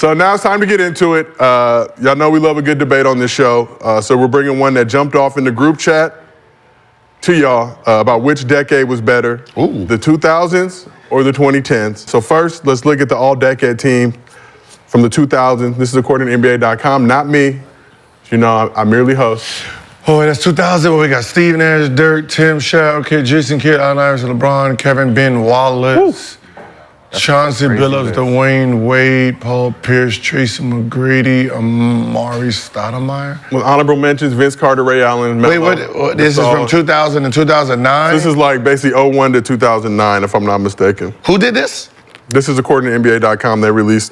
So now it's time to get into it. Y'all know we love a good debate on this show. So we're bringing one that jumped off in the group chat to y'all about which decade was better, the 2000s or the 2010s. So first, let's look at the all-decade team from the 2000s. This is according to NBA.com, not me. You know, I merely host. Oh, that's 2000. Well, we got Steve Nash, Dirk, Tim, Shaq, okay, Jason Kidd, Allen Iverson, LeBron, Kevin, Ben Wallace, Chauncey Billups, Dwayne Wade, Paul Pierce, Tracy McGrady, Amari Stoudemire. With honorable mentions, Vince Carter, Ray Allen, Melo, what this is from 2000 and 2009? This is like basically 01 to 2009, if I'm not mistaken. Who did this? This is according to NBA.com. They released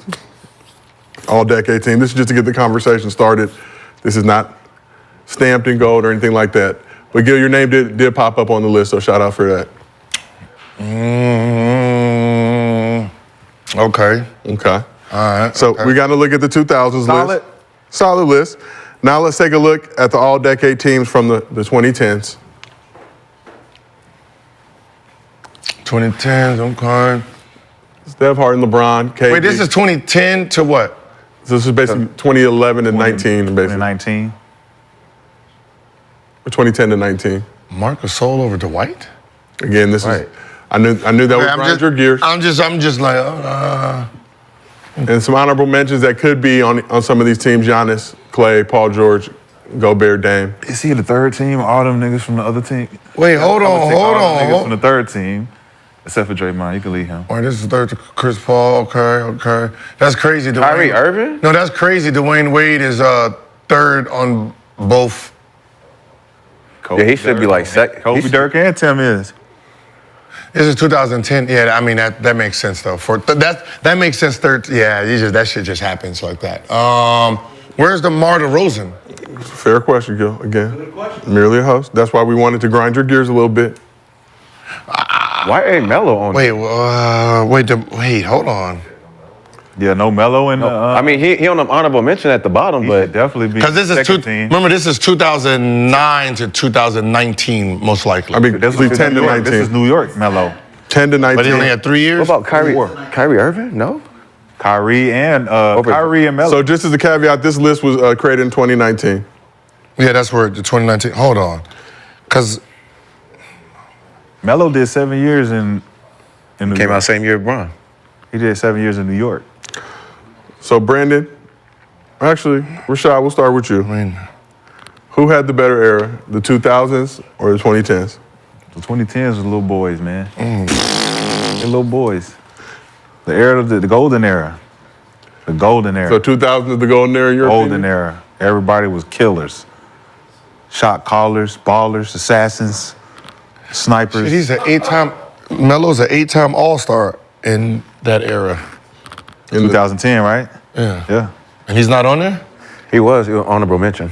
all-decade team. This is just to get the conversation started. This is not stamped in gold or anything like that. But Gil, your name did pop up on the list, so shout out for that. Okay. Okay. All right. So we got to look at the 2000s list. Solid list. Now let's take a look at the all-decade teams from the 2010s. 2010s, okay. Steph, Harden, LeBron, KD. Wait, this is 2010 to what? So this is basically 2011 and 19, basically. 2019. Or 2010 to 19. Marc Gasol over Dwight? Again, this is. I knew that would grind your gears. I'm just like. And some honorable mentions that could be on some of these teams: Giannis, Clay, Paul George, Gobert, Dame. Is he the third team? All them niggas from the other team? Wait, hold on. Niggas from the third team, except for Draymond. You can leave him. All right, this is third to Chris Paul. Okay. That's crazy. Kyrie Irving? No, that's crazy. Dwayne Wade is third on both. Yeah, he should be like second. Kobe, Dirk, and Tim is. This is 2010. Yeah, I mean that makes sense though. That makes sense. Third. Yeah, that shit just happens like that. Where's DeMar DeRozan? Fair question, Gil. Again, merely a host. That's why we wanted to grind your gears a little bit. Why ain't Melo on? Wait, hold on. Yeah, no Melo in the. I mean, he on an honorable mention at the bottom, but definitely be. Because this is team. Remember, this is 2009 to 2019, most likely. I mean, this is 10 to 19. This is New York, Melo. 10 to 19. But he only had 3 years. What about Kyrie? Kyrie Irving? No. Kyrie and Melo. So just as a caveat, this list was created in 2019. Yeah, that's where the 2019. Hold on, because Melo did 7 years in New York. Came out same year as LeBron. He did 7 years in New York. So Brandon, actually, Rashad, we'll start with you. Who had the better era, the 2000s or the 2010s? The 2010s was little boys, man. They're little boys. The era of the golden era. The golden era. So 2000 is the golden era in your Golden opinion? era. Everybody was killers. Shot callers, ballers, assassins, snipers. he's an 8-time. Melo's an 8-time All-Star in that era. In 2010, right? Yeah. And he's not on there? He was honorable mention.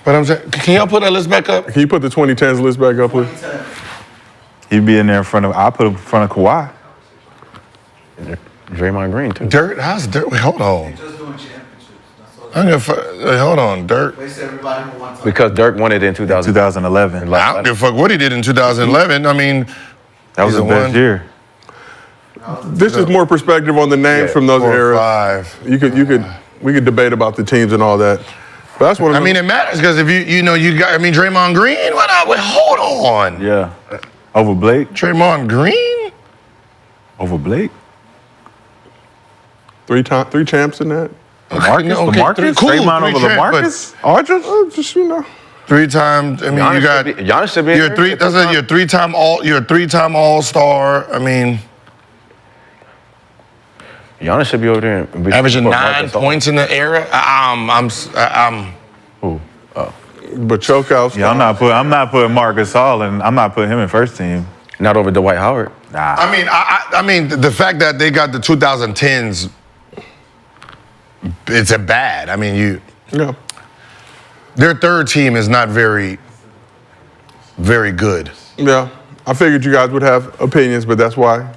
But I'm saying, can y'all put that list back up? Can you put the 2010s list back up, please? He'd be in there in front of. I put him in front of Kawhi. Draymond Green too. Dirk, how's Dirk? Wait, hold on. Just doing championships. Hold on, Dirk. Waste everybody for one time. Because Dirk won it in 2011. I don't give a fuck what he did in 2011. I mean, That was he's the the best one. year. This is more perspective on the names from those 4 or eras. 5. We could debate about the teams and all that. But that's what I mean, it matters because if you got, Draymond Green. What up? Wait, hold on. Yeah. Over Blake. Draymond Green? Over Blake. three champs in that. LaMarcus. Okay, LaMarcus. cool, Draymond over 3 champ, LaMarcus. Aldridge, just 3 times. I mean, Giannis you got. Giannis should be. You're three. That's a, you're 3-time all. You're a 3-time All-Star. I mean, Giannis should be over there. averaging 9 points in the era. But chokeouts. Yeah, I'm not putting Marc Gasol and I'm not putting him in first team. Not over Dwight Howard. Nah. I mean, the fact that they got the 2010s, it's a bad. I mean, Yeah. their third team is not very, very good. Yeah. I figured you guys would have opinions, but that's why.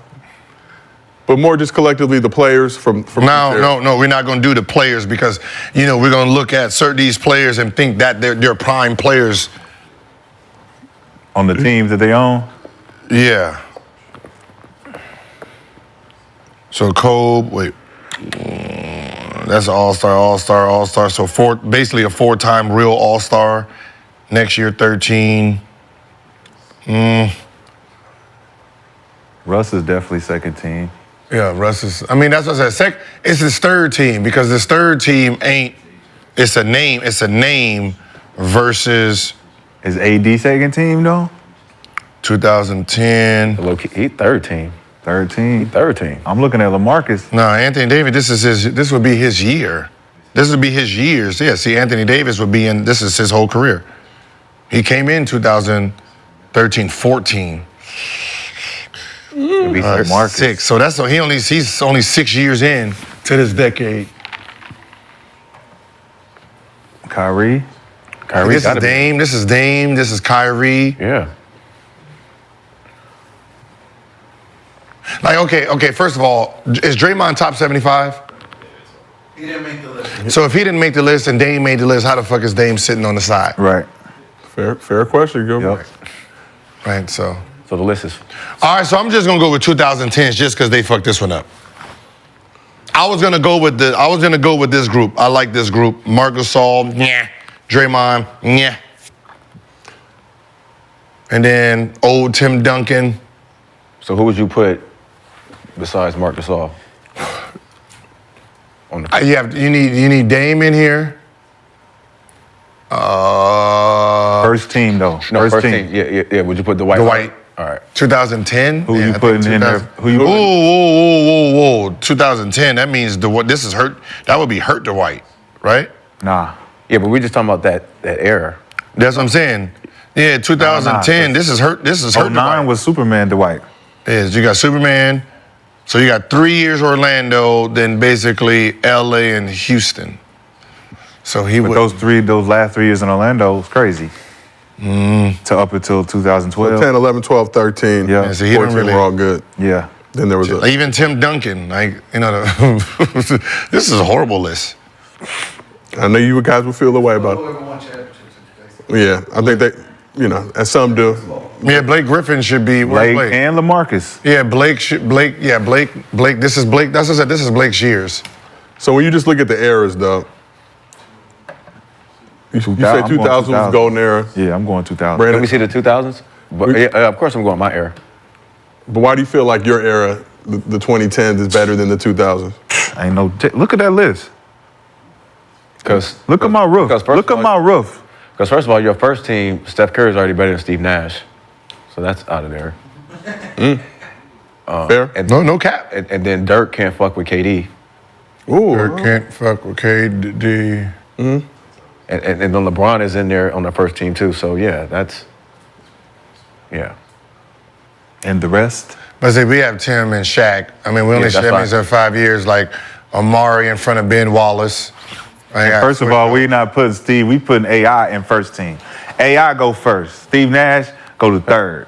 But more just collectively the players from No, we're not going to do the players because, we're going to look at these players and think that they're prime players. On the teams that they own? Yeah. So Kobe, wait. That's an all-star. So basically a 4-time real all-star. Next year, 13. Russ is definitely second team. Yeah, Russ is. I mean, that's what I said. It's his third team because this third team ain't. It's a name. It's a name versus. Is AD second team though? 2010. Look, he third team. Third team. Third team. I'm looking at LaMarcus. No, Anthony Davis. This would be his year. This would be his years. Yeah. See, Anthony Davis would be in. This is his whole career. He came in 2013, 14. It'd be LaMarcus. 6. So he's only 6 years in to this decade. Kyrie. This is Dame. This is Dame. This is Kyrie. Yeah. Like, okay. First of all, is Draymond top 75? He didn't make the list. So if he didn't make the list and Dame made the list, how the fuck is Dame sitting on the side? Right. Fair question, Gilbert. Yep. Right. So So the list is. all right. So I'm just gonna go with 2010s just because they fucked this one up. I was gonna go with this group. I like this group. Marc Gasol, yeah. Draymond, yeah. And then old Tim Duncan. So who would you put besides Marc Gasol? On the You need Dame in here. First team though. no, first team. Yeah. Would you put Dwight? Dwight. All right. 2010. Who Yeah, you I think putting in there? 2000 Who you Whoa. 2010. That means this is hurt. That would be hurt Dwight, right? Nah. Yeah, but we're just talking about that era. That's what I'm saying. Yeah, 2010. Nah. This is hurt. This is hurt. 09 Dwight. was Superman Dwight. Is you got Superman. So you got 3 years Orlando, then basically LA and Houston. So he But would. those last 3 years in Orlando was crazy. To up until 2012. 10, 11, 12, 13. Yeah. Yeah, so he don't 14 really. were all good. Yeah. Then there was a. Even Tim Duncan, this is a horrible list. I know you guys will feel the way about it. Whoever won championships, basically. Yeah, I think they, as some do. Yeah, Blake Griffin should be. Where's Blake Blake? and LaMarcus. Yeah, Blake. This is Blake. That's what I said. This is Blake's years. So when you just look at the eras, though, you say I'm going 2000 was 2000. golden era. Yeah, I'm going 2000. Brandon? Let me see the 2000s. But yeah, of course I'm going my era. But why do you feel like your era, the 2010s, is better than the 2000s? Ain't no. Look at that list. Because Look at my roof. Look at my roof. Because first of all, your first team, Steph Curry is already better than Steve Nash, so that's out of there. Fair? And, No cap. and then Dirk can't fuck with KD, Ooh. Dirk can't fuck with KD. and then LeBron is in there on the first team too. So yeah, yeah. And the rest. But see, we have Tim and Shaq. I mean, we only Yeah, that's that means fine. in 5 years, like Amari in front of Ben Wallace. First of all, we not putting Steve. We putting AI in first team. AI go first. Steve Nash go to third.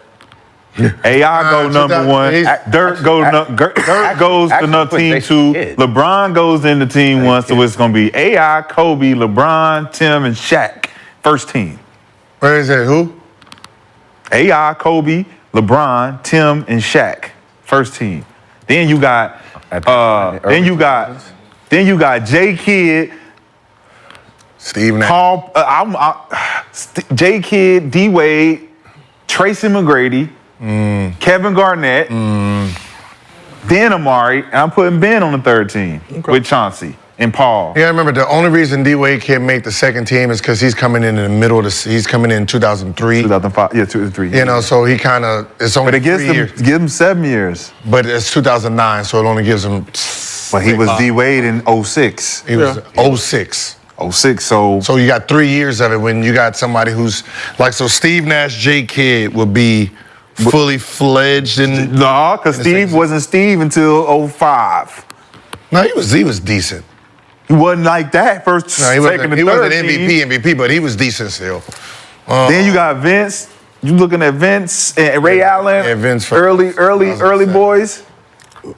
AI go number one. Dirk goes to another team two. LeBron goes into team one. So it's gonna be AI, Kobe, LeBron, Tim, and Shaq. First team. Where is it? Who? AI, Kobe, LeBron, Tim, and Shaq. First team. Then you got J Kidd, Steve Nash. Paul, J Kidd, D Wade, Tracy McGrady, Kevin Garnett, then Amari, and I'm putting Ben on the third team with Chauncey and Paul. Yeah, I remember the only reason D Wade can't make the second team is because he's coming in the middle of he's coming in 2003. 2005, yeah, 2 to 3. You know, so he kind of it's only But it gives 3 years. give him 7 years. But it's 2009, so it only gives him. But he was D Wade in 06. He was 06. 06, so So you got 3 years of it when you got somebody who's like, so Steve Nash, J Kidd will be fully fledged in. no, because Steve wasn't Steve until 05. No, he was decent. He wasn't like that first, No, he second, and wasn't third MVP, but he was decent still. Then you got Vince. You looking at Vince and Ray Allen. Yeah, Vince for- early boys.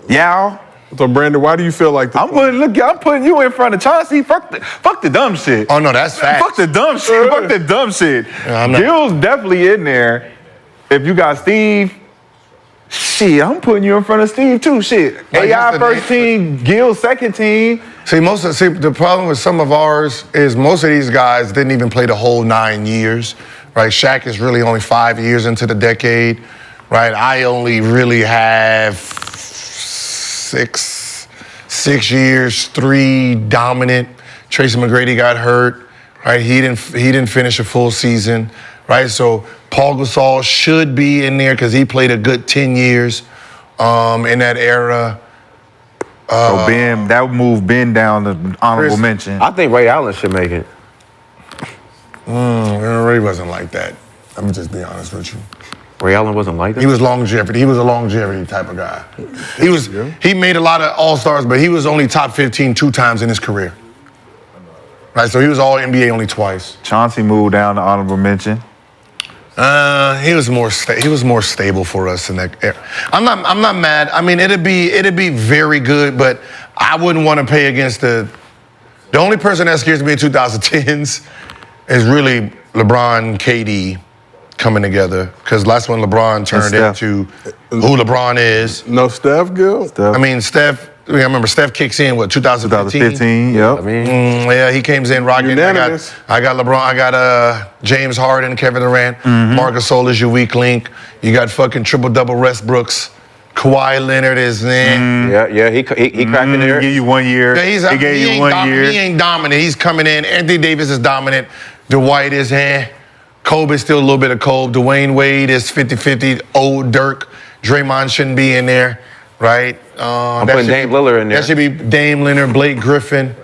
Yao. So, Brandon, why do you feel like I'm putting you in front of Chauncey. Fuck the dumb shit. Oh no, that's facts. Fuck the dumb shit. Fuck the dumb shit. Yeah, I'm not- Gil's definitely in there. If you got Steve, shit, I'm putting you in front of Steve too. Shit. Like, AI just the first team, Gil second team, See, the problem with some of ours is most of these guys didn't even play the whole 9 years, right? Shaq is really only 5 years into the decade, right? I only really have six years, 3 dominant. Tracy McGrady got hurt, right? He didn't finish a full season, right? So Paul Gasol should be in there because he played a good 10 years in that era. So Ben, that would move Ben down to honorable mention. I think Ray Allen should make it. Ray wasn't like that. Let me just be honest with you. Ray Allen wasn't like that? He was longevity. He was a longevity type of guy. He made a lot of All-Stars, but he was only top 15 2 times in his career. Right, so he was all NBA only twice. Chauncey moved down to honorable mention. He was more stable for us in that era. I'm not mad. I mean, it'd be very good, but I wouldn't want to pay against the only person that scares me in 2010s is really LeBron, KD coming together, because that's when LeBron turned into who LeBron is. No Steph, Gil? I mean, Steph. I remember Steph kicks in, 2015? 2015, yep. I mean, yeah, he comes in rocking. I got LeBron, I got James Harden, Kevin Durant, Marc Gasol is your weak link. You got fucking triple-double Westbrooks. Kawhi Leonard is in. Yeah, he cracked in there. He gave you 1 year. Yeah, he gave you 1 year. He ain't dominant. He's coming in. Anthony Davis is dominant. Dwight is Kobe is still a little bit of Kobe. Dwayne Wade is 50-50. Old Dirk. Draymond shouldn't be in there, right? I'm putting Dame Lillard in there. That should be Dame Lillard, Blake Griffin.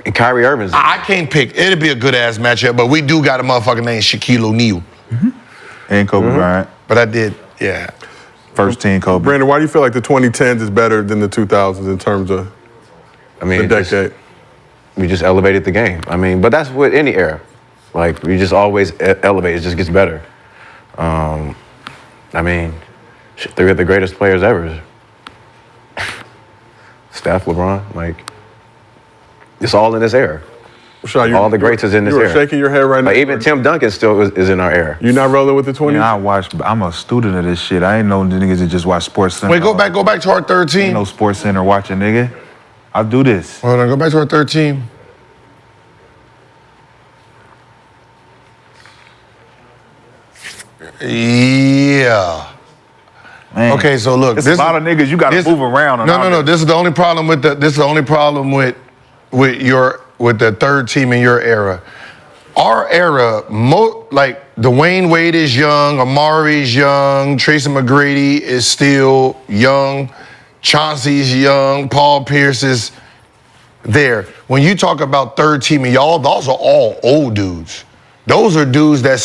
And Kyrie Irving's in there. I can't pick. It'd be a good-ass matchup, but we do got a motherfucker named Shaquille O'Neal. And Kobe Bryant. But I did, yeah. First team Kobe. Brandon, why do you feel like the 2010s is better than the 2000s in terms of the decade? We just elevated the game. I mean, but that's with any era. Like, we just always elevate. It just gets better. I mean, they're the greatest players ever. Steph, LeBron, like, it's all in this era. Rashad, All the greats is in this you era. are shaking your head right now. Like, even Tim Duncan still is in our era. You're not rolling with the 20s? I'm a student of this shit. I ain't know the niggas that just watch Sports Center. Wait, go back to our third team. No Sports Center watching, nigga. I'll do this. Hold on, go back to our third team. Yeah. Man. Okay, so look, It's a lot of niggas you got to move around. No. This is the only problem with the third team in your era. Our era, like Dwayne Wade is young, Amari's young, Tracy McGrady is still young, Chauncey's young, Paul Pierce is there. When you talk about third team and y'all, those are all old dudes. Those are dudes that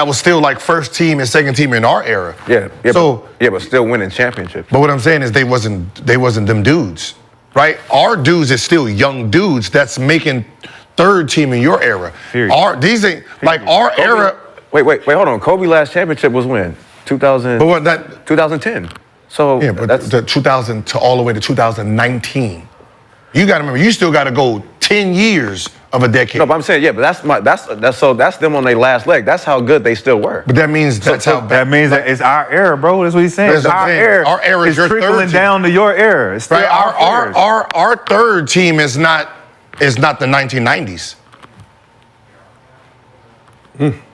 was still like first team and second team in our era. Yeah, but still winning championships. But what I'm saying is they wasn't them dudes, right? Our dudes is still young dudes that's making third team in your era. Period. Our era. Wait, hold on. Kobe last championship was when? 2000. But what that? 2010. So Yeah, but that's the 2000 to all the way to 2019. You got to remember, you still got to go 10 years of a decade. no. But I'm saying, yeah, but that's them on their last leg. That's how good they still were. But that means that's how That means that it's our era, bro. That's what he's saying. That's It's what I'm our saying. era. Our era is It's your third trickling team. down to your era. It's still right. our players. Our third team is not the 1990s.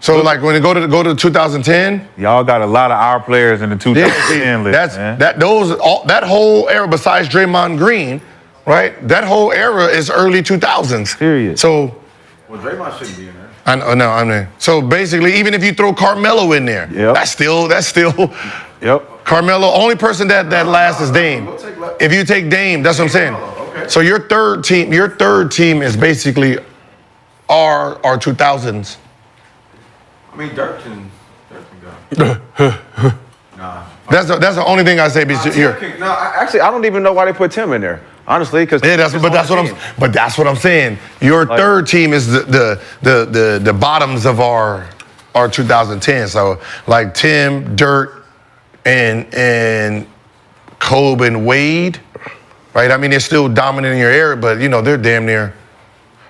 So like when you go to 2010, Y'all got a lot of our players in the 2010 list, man. that whole era besides Draymond Green, right? That whole era is early 2000s. Period. So Well, Draymond shouldn't be in there. I mean, so basically, even if you throw Carmelo in there, Yep. that's still Yep. Carmelo. Only person that lasts is Dame. If you take Dame, that's what I'm saying. Okay. So your third team is basically our 2000s. I mean, Dirk can go. Nah. That's the only thing I say. Here. Actually, I don't even know why they put Tim in there. Honestly, because Yeah, that's what I'm saying. Your third team is the bottoms of our 2010. So like Tim, Dirk, and Kobe and Wade, right? I mean, they're still dominant in your era, but they're damn near.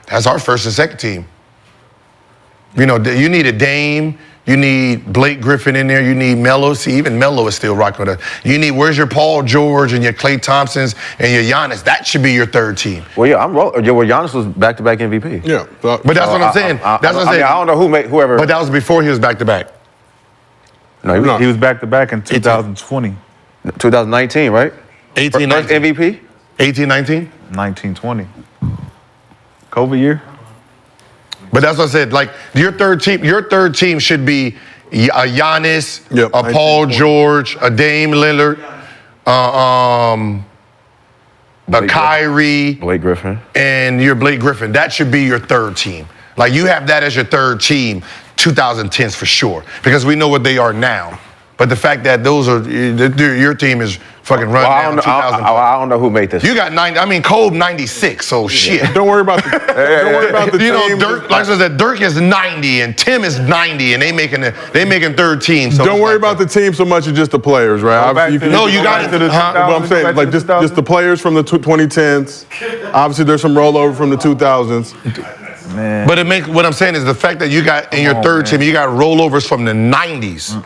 That's our first and second team. You need a Dame. You need Blake Griffin in there. You need Melo. See, even Melo is still rocking with us. You need, where's your Paul George and your Klay Thompsons and your Giannis? That should be your third team. Well, yeah, well, Giannis was back-to-back MVP. Yeah. But that's what I'm saying. That's what I'm saying. I don't know whoever. But that was before he was back-to-back. No, he was back-to-back in 2020. 2019, right? 18, First 19. MVP? 18, 19? 1920. COVID year? But that's what I said. Like, your third team should be a Giannis, Yep, a Paul George, a Dame Lillard, a Kyrie, Blake Griffin. and your Blake Griffin. That should be your third team. Like, you have that as your third team, 2010s for sure, because we know what they are now. But the fact that those are your team is fucking run down 2000. I don't know who made this. You got 90. I mean, Kobe 96. So shit. Don't worry about the. Don't worry about the You know, team. Dirk, like I said, Dirk is 90 and Tim is 90, and they making 13. So Don't worry about the team so much as just the players, right? Obviously, No, you got it. But I'm saying, like, just the players from the 2010s. Obviously, there's some rollover from the 2000s. Man. But it makes what I'm saying is the fact that you got in your third team, you got rollovers from the 90s.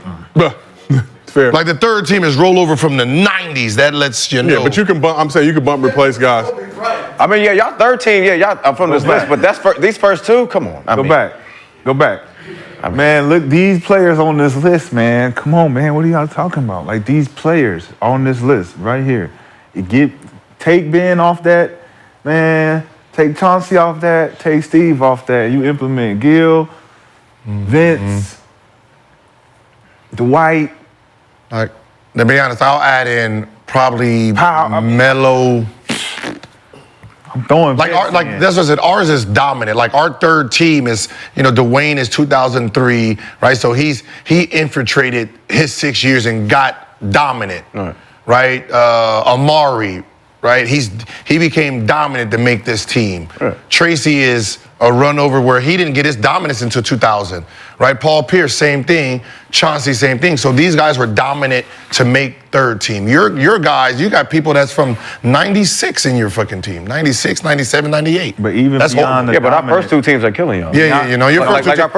Fair. Like the third team is rollover from the 90s. That lets you know. Yeah, but you can bump. I'm saying you can bump replace guys. I mean, yeah, y'all third team, yeah, y'all I'm from this list, but these first two, come on. Go back. Man, look, these players on this list, man. Come on, man. What are y'all talking about? Like, these players on this list right here. Take Ben off that, man. Take Chauncey off that. Take Steve off that. You implement Gil, Vince, Dwight. Like, to be honest, I'll add in probably Melo. I'm throwing Like, Vince like in. that's what I said. Ours is dominant. Like, our third team is, Dwayne is 2003, right? So he infiltrated his 6 years and got dominant, right? Amari, right? He became dominant to make this team. Right. Tracy is a run over where he didn't get his dominance until 2000, right? Paul Pierce, same thing. Chauncey, same thing. So these guys were dominant to make third team. Your guys, you got people that's from 96 in your fucking team. 96, 97, 98. But even that's beyond horrible. Yeah, but our first two teams are killing y'all. Yeah, your first two teams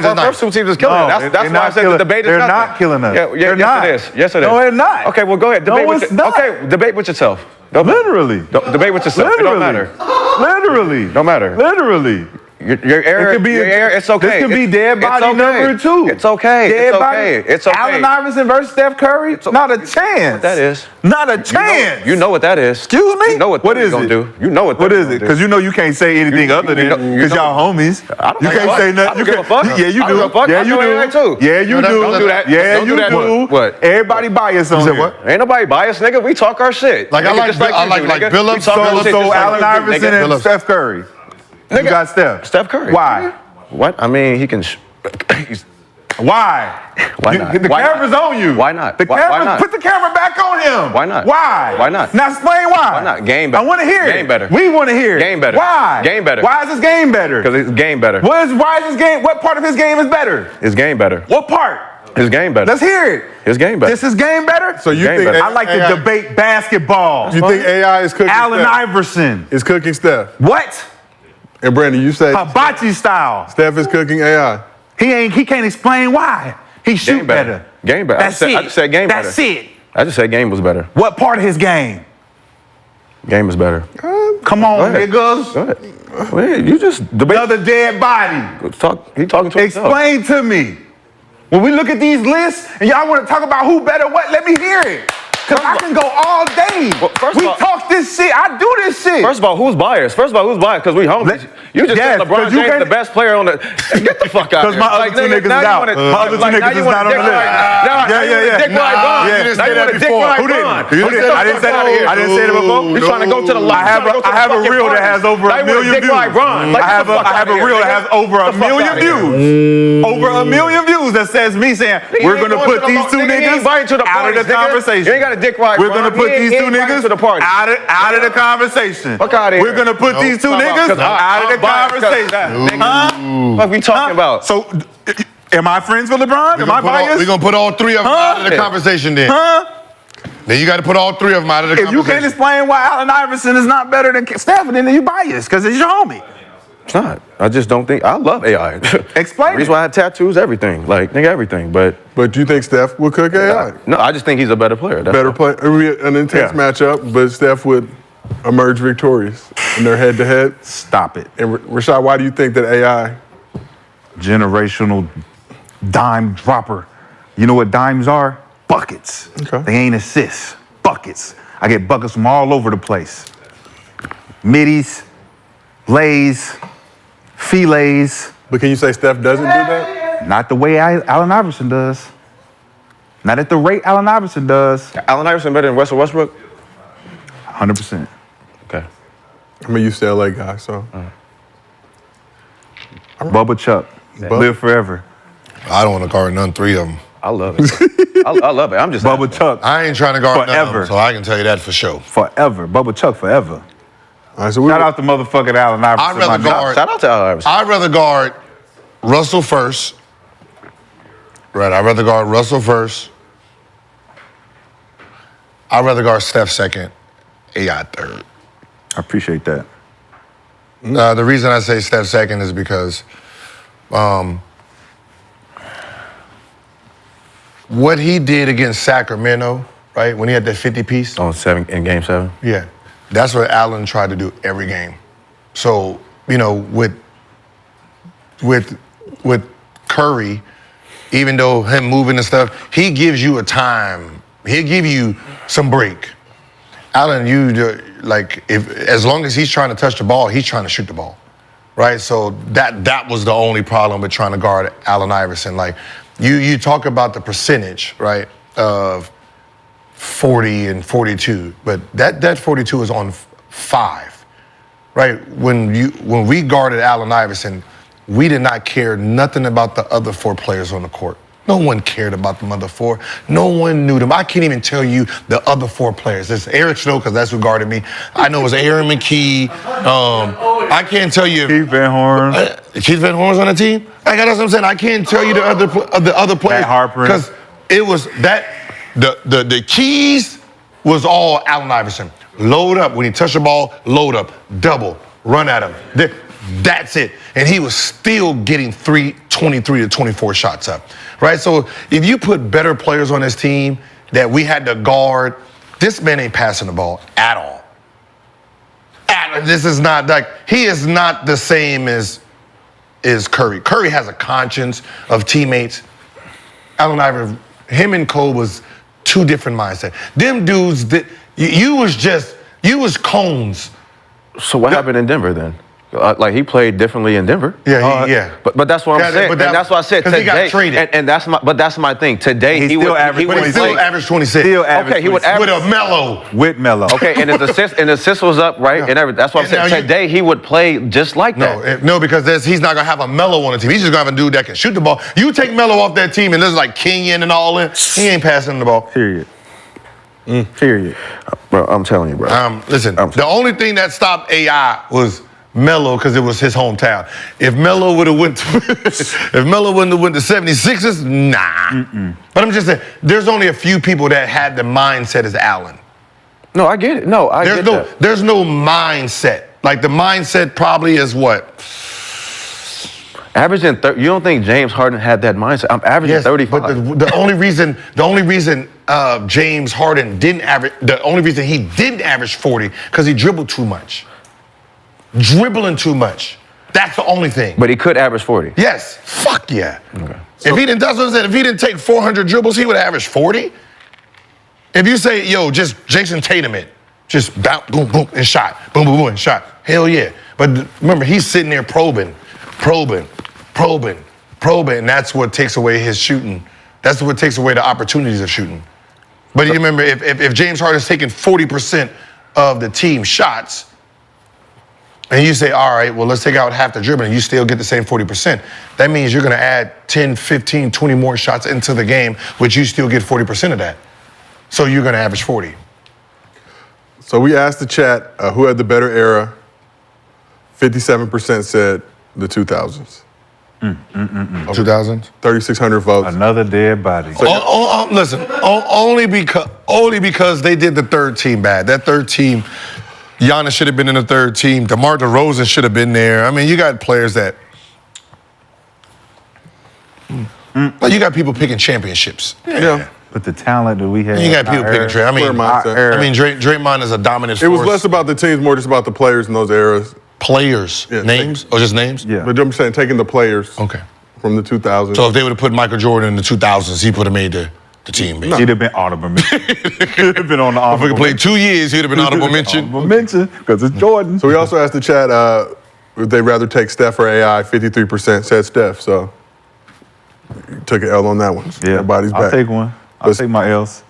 Our first two teams is killing us. That's why I said the debate is They're nothing. not killing us. Yeah, They're not. Yes, it is. Yes, it is. No, they're not. Okay, well, go ahead. No, it's not. Okay, debate with yourself. Literally. Debate with yourself. It don't matter. Literally. Don't matter. Literally. Your error, it's okay. This could be dead body okay. number 2. It's okay. Dead It's body. okay. It's okay. Allen Iverson versus Steph Curry? Not a chance. That is. Not a chance. You know what that is. Excuse me? You know what is gonna it? do. You know what is it? Because you can't say anything other than because y'all homies. You can't say nothing. You give a fuck. Yeah, you I do. give a fuck. Yeah, I you know do. that too. Yeah, you do. Don't do that. Yeah, Don't you do that. do. What? Everybody biased on here. what? Ain't nobody biased, nigga. We talk our shit. Like, I Nigga, like just Bill- I you like- do, like nigga. Billups, We talk our shit So just like Allen you do, Iverson nigga. and Steph Curry. You Nigga. got Steph. Steph Curry. Why? What? I mean, he can. Why? Why not? The Why not? camera's on you. Why not? The Why camera. not? Put the camera back on him. Why not? Why? Why not? Now explain why. Why not? Game better. I want to hear it. Game better. We want to hear it. Game better. Why? Game better. Why is his game better? Because his game better. Why is his game? What part of his game is better? His game better. What part? His game better. Let's hear it. His game better. This is game better. So you Game think better. I like AI to debate basketball. You think AI is cooking Allen Steph? Iverson. Is cooking Steph? What? And Brandon, you say Hibachi style. Steph is cooking AI. He can't explain why. He shoot Game better. better. Game better. That's it. I just said game better. That's it. I just said game was better. What part of his game? Game is better. Come on, Go ahead. niggas. Go ahead. Well, yeah, you just debate. Another dead body. He talking to himself. Explain to me. When we look at these lists and y'all want to talk about who better what, let me hear it. Because I can go all day. Well, first we of all- talk this shit. I do this shit. First of all, who's biased? Because we homies. You just Yes, said LeBron 'cause you James can't- the best player on the. Get the fuck out of here. Because my other two niggas is out. My other two niggas is not on the list. Yeah. Dick like Bron. Yeah. You didn't Now say you that want to dick before. like Who didn't? Bron. You didn't say that I didn't say that. I didn't say that before. You're trying to go to the I have a reel that has over a million views. I have a reel that has over a million views. Over a million views that says me saying we're gonna put these two niggas out of the conversation. You ain't got a dick like We're gonna put these two niggas to the party. out of the conversation. Fuck outta here. We're gonna put these two niggas out of the conversation. What we talking about? So, am I friends with LeBron? Am I biased? We're going to put all three of them out of the Yeah. conversation then. Huh? Then you got to put all three of them out of the If you conversation. can't explain why Allen Iverson is not better than Steph, then you biased because it's your homie. It's not. I just don't think. I love AI. Explain The reason why I have tattoos, everything. Like, nigga, everything. But do you think Steph would cook AI? no, I just think he's a better player. That's Better all. play. It would be an intense Yeah. matchup, but Steph would emerge victorious in their head-to-head. Stop it. And Rashad, why do you think that AI? Generational dime dropper. You know what dimes are? Buckets. Okay. They ain't assists. Buckets. I get buckets from all over the place. Middies, lays, fillets. But can you say Steph doesn't do that? Not the way Allen Iverson does. Not at the rate Allen Iverson does. Allen Iverson better than Russell Westbrook? 100%. Okay. I'm a UCLA guy, so. Bubba Chuck. Live forever. I don't want to guard none three of them. I love it. I love it. I'm just Bubba Chuck. I ain't trying to guard none of Forever. them, so I can tell you that for sure. Forever. Bubba Chuck forever. All right, so Shout out to motherfucking Allen Iverson. I'd rather my guard- dog. Shout out to Allen Iverson. I'd rather guard Russell first. Right, I'd rather guard Russell first. I'd rather guard Steph second, AI third. I appreciate that. The reason I say Steph second is because what he did against Sacramento, right, when he had that 50-piece, In game 7. yeah, that's what Allen tried to do every game. So, you know, with Curry, even though him moving and stuff, he gives you a time. He'll give you some break. Allen, as long as he's trying to touch the ball, he's trying to shoot the ball, right? So that was the only problem with trying to guard Allen Iverson. Like, you talk about the percentage, right, of 40 and 42, but that 42 is on 5, right? When we guarded Allen Iverson, we did not care nothing about the other 4 players on the court. No one cared about the other 4. No one knew them. I can't even tell you the other 4 players. It's Eric Snow, because that's who guarded me. I know it was Aaron McKee. I can't tell you. Keith Van Horn. Keith Van Horn's on the team? That's what I'm saying. I can't tell you the other players. Matt Harper. Because it was that, the keys was all Allen Iverson. Load up. When he touched the ball, load up. Double. Run at him. That's it. And he was still getting 23 to 24 shots up, right? So if you put better players on this team that we had to guard, this man ain't passing the ball at all. This is not like, he is not the same as Curry. Curry has a conscience of teammates. Allen Iverson, him and Cole was 2 different mindsets. Them dudes, you was cones. So what happened in Denver then? Like, he played differently in Denver. Yeah, yeah. But that's what I'm saying. But And that's why I said 'cause today. he got traded. And that's my thing. Today He he still would averaged But he still averaged 26. Still average. Okay, he would 26. average With a mellow. With Melo. Okay, and his assist was up, right? Yeah. And everything. That's what I'm And now saying. Today he would play just like that. No, because he's not gonna have a Melo on the team. He's just gonna have a dude that can shoot the ball. You take Melo off that team, and there's like Kenyon and all in. He ain't passing the ball. Period. Period. Bro, I'm telling you, bro. Listen, the only thing that stopped AI was Melo, because it was his hometown. If Melo would have went to, if Melo wouldn't have went to 76ers, nah. But I'm just saying, there's only a few people that had the mindset as Allen. No, I get it. No, I get that. There's no mindset. Like, the mindset probably is what? Averaging 30. You don't think James Harden had that mindset? I'm averaging 35. But the only reason James Harden didn't average, the only reason he didn't average 40, because he dribbled too much. Dribbling too much. That's the only thing. But he could average 40. Yes. Fuck yeah. Okay. If he didn't, that's what I said. If he didn't take 400 dribbles, he would average 40. If you say, yo, just Jason Tatum it, just bounce, boom, boom, and shot, boom, boom, boom, and shot. Hell yeah. But remember, he's sitting there probing, and that's what takes away his shooting. That's what takes away the opportunities of shooting. But you remember, if James Harden's taking 40% of the team shots, and you say, all right, well, let's take out half the dribbling, and you still get the same 40%. That means you're going to add 10, 15, 20 more shots into the game, which you still get 40% of that. So you're going to average 40. So we asked the chat who had the better era. 57% said the 2000s. 2000s? 3,600 votes. Another dead body. Listen, only because they did the third team bad. That third team, Giannis should have been in the third team. DeMar DeRozan should have been there. I mean, you got players that. Like you got people picking championships. Yeah. But the talent that we had. You got people picking. I mean, Draymond is a dominant force. It was less about the teams, more just about the players in those eras. Players, names, or just names? Yeah. But I'm saying taking the players. Okay. From the 2000s. So if they would have put Michael Jordan in the 2000s, he would have made the team. Basically. He'd have been honorable mention. He'd have been on the If honorable we could play 2 years, he'd have been honorable mention. Honorable mention, because it's Jordan. So we also asked the chat, would they rather take Steph or AI? 53% said Steph, so you took an L on that one. Yeah, Everybody's back. I'll take one. I'll take my L's.